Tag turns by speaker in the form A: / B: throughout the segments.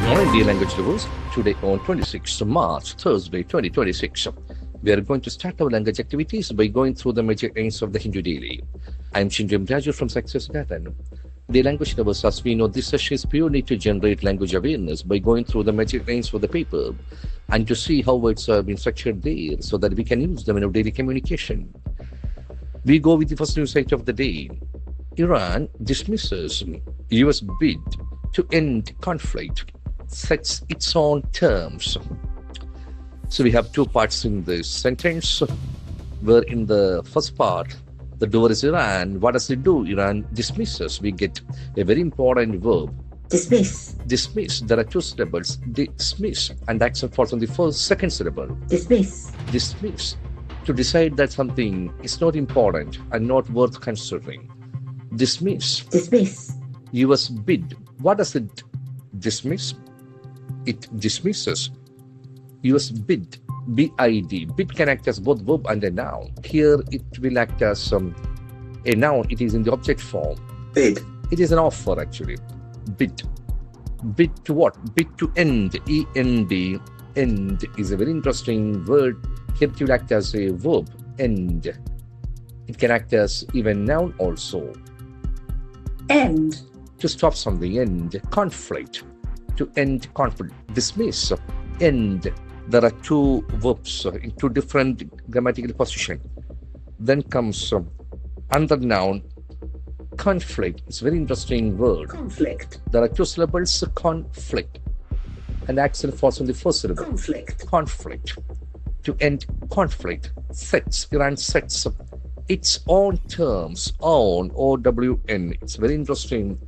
A: Morning, dear language lovers. Today on 26th March, Thursday, 2026, we are going to start our language activities by going through the major aims of the Hindu daily. I am Chintu M. Raju from Success Garten. The language lovers, as we know, this session is purely to generate language awareness by going through the major aims of the paper and to see how words are being structured there so that we can use them in our daily communication. We go with the first news item of the day. Iran dismisses US bid to end conflict, sets its own terms. So we have two parts in this sentence, where in the first part, the doer is Iran. What does it do? Iran dismisses. We get a very important verb.
B: Dismiss.
A: Dismiss. There are two syllables. Dismiss. And accent falls on the second syllable.
B: Dismiss.
A: Dismiss. To decide that something is not important and not worth considering. Dismiss.
B: Dismiss.
A: US bid. What does it dismiss? It dismisses US bid. BID. Bid can act as both verb and a noun. Here it will act as a noun. It is in the object form.
B: Bid.
A: It is an offer actually. Bid. Bid to what? Bid to end. END. End is a very interesting word. Here it will act as a verb. End. It can act as even noun also.
B: End.
A: To stop something. End. Conflict. To end conflict. Dismiss. End. There are two verbs in two different grammatical positions. Then comes another noun, conflict. It's a very interesting word.
B: Conflict.
A: There are two syllables, conflict. And accent falls on the first syllable.
B: Conflict.
A: Conflict. To end conflict. Sets. Iran sets its own terms. Own. O-W-N. It's very interesting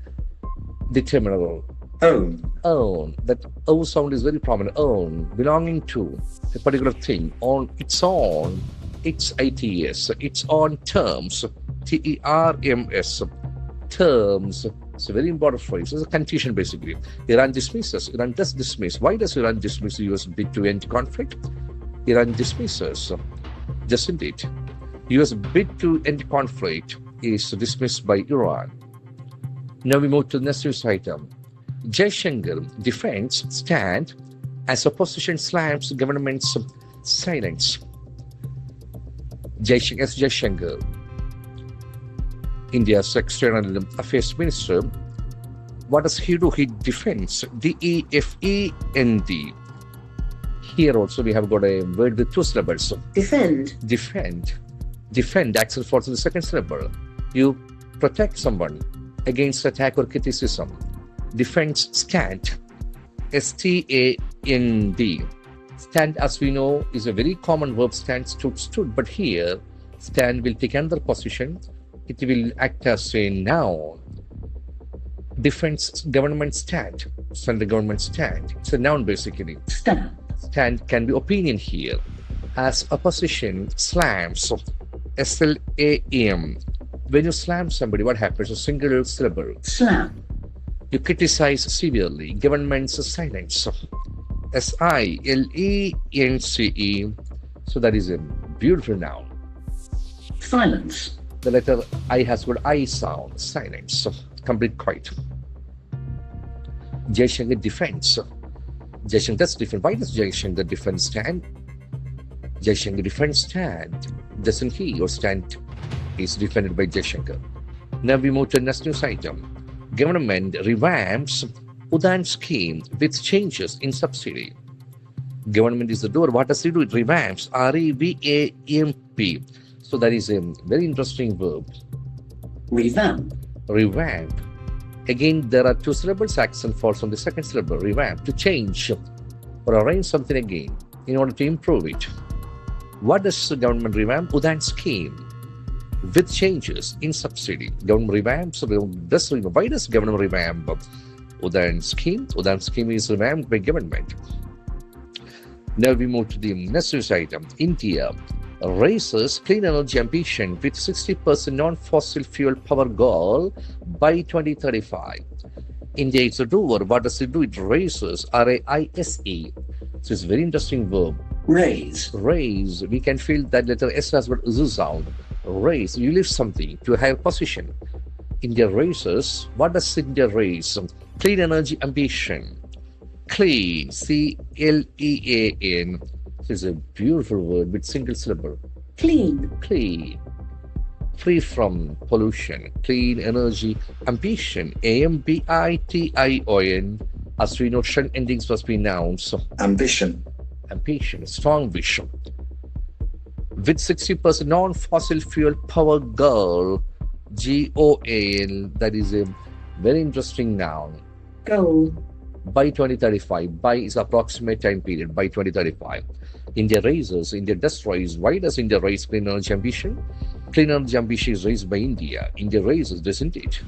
A: determiner.
B: Own.
A: Own. That O sound is very prominent. Own. Belonging to a particular thing. On its own. Its ITS. Its own terms. TERMS. Terms. It's a very important phrase. It's a confusion basically. Iran dismisses. Iran does dismiss. Why does Iran dismiss the US bid to end conflict? Iran dismisses. Doesn't it? US bid to end conflict is dismissed by Iran. Now we move to the next news item. Jaishankar defends stand as opposition slams government's silence. Jaishankar, India's External Affairs Minister, what does he do? He defends. DEFEND. Here also we have got a word with two syllables.
B: Defend.
A: Defend. Defend. Accent falls on the second syllable. You protect someone against attack or criticism. Defense stand. STAND. Stand, as we know, is a very common verb. Stand, stood. But here, stand will take another position. It will act as a noun. Defense government stand. Stand the government stand. It's a noun basically.
B: Stand.
A: Stand can be opinion here. As opposition slams. SLAM. When you slam somebody, what happens? A single syllable.
B: Slam.
A: You criticize severely government's silence. SILENCE. So that is a beautiful noun.
B: Silence.
A: The letter I has got I sound. Silence. Complete quiet. Jaishankar defends. Jaishankar does defend. Why does Jaishankar defend stand? Jaishankar defends stand. Doesn't he? Or stand is defended by Jaishankar. Now we move to the next news item. Government revamps Udan scheme with changes in subsidy. Government is the door. What does it do? It revamps. REVAMP. So that is a very interesting verb.
B: Revamp.
A: Revamp. Again, there are two syllables. Accent falls on the second syllable. Revamp. To change or arrange something again in order to improve it. What does the government revamp? Udan scheme with changes in subsidy. Government revamps. Why does government revamp Udan scheme? Udan scheme is revamped by government. Now we move to the next news item. India raises clean energy ambition with 60% non-fossil fuel power goal by 2035. India is a doer. What does it do? It raises. RAISE. So it's a very interesting verb.
B: Raise.
A: Raise. We can feel that letter S has got Z sound. Raise. You lift something to a higher position. India raises. What does India raise? Clean energy ambition. Clean, C-L-E-A-N. This is a beautiful word with single syllable.
B: Clean.
A: Clean. Free from pollution. Clean energy. Ambition, A-M-B-I-T-I-O-N. As we know, shun endings must be nouns.
C: Ambition.
A: Ambition, strong vision. With 60% non-fossil fuel power goal, G-O-A-L, that is a very interesting noun.
B: Goal.
A: By 2035, by is approximate time period, by 2035. India raises, India destroys. Why does India raise clean energy ambition? Clean energy ambition is raised by India. India raises, doesn't it?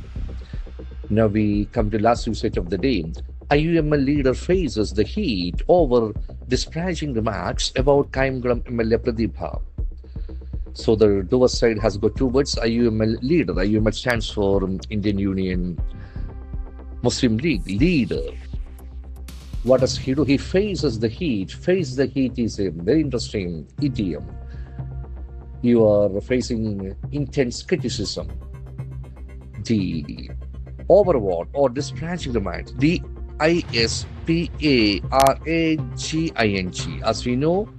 A: Now we come to last usage of the day. IUML leader faces the heat over disparaging remarks about Kaimgalam MLA Pradipha. So the doer side has got two words, IUML leader. IUML stands for Indian Union Muslim League, leader. What does he do? He faces the heat. Face the heat is a very interesting idiom. You are facing intense criticism. The overwrought or disparaging remarks, D-I-S-P-A-R-A-G-I-G. As we know,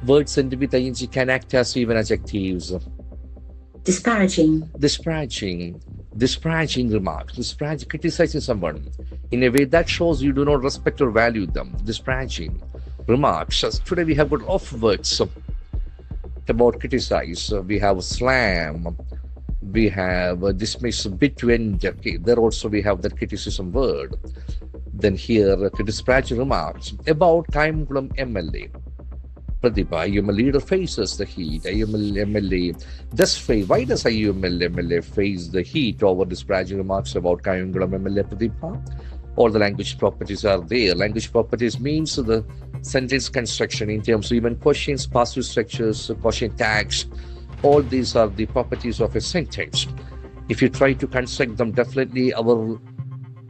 A: words ended with ing can act as even adjectives.
B: Disparaging.
A: Disparaging remarks, criticizing someone in a way that shows you do not respect or value them. Disparaging remarks. Today we have got off words about criticize. We have slam. We have dismiss, between. Okay, there also we have that criticism word. Then here to disparage remarks about Kaimgalam MLA Pradipha, IUML leader faces the heat. IUML MLA does face. Why does IUML MLA face the heat over disparaging remarks about Kaimgalam MLA Pradipha? All the language properties are there. Language properties means the sentence construction in terms of even questions, passive structures, question tags. All these are the properties of a sentence. If you try to construct them, definitely our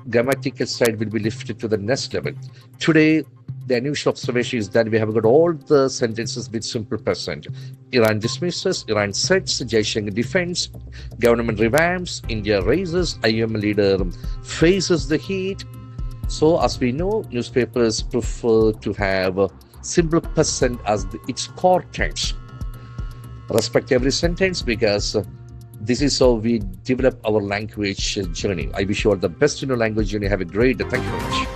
A: grammatical side will be lifted to the next level. Today, the unusual observation is that we have got all the sentences with simple present. Iran dismisses, Iran sets, Jaishankar defends, government revamps, India raises, IUM leader faces the heat. So as we know, newspapers prefer to have simple present as its core tense. Respect every sentence because this is how we develop our language journey. I wish you all the best in your language journey. Have a great day. Thank you very much.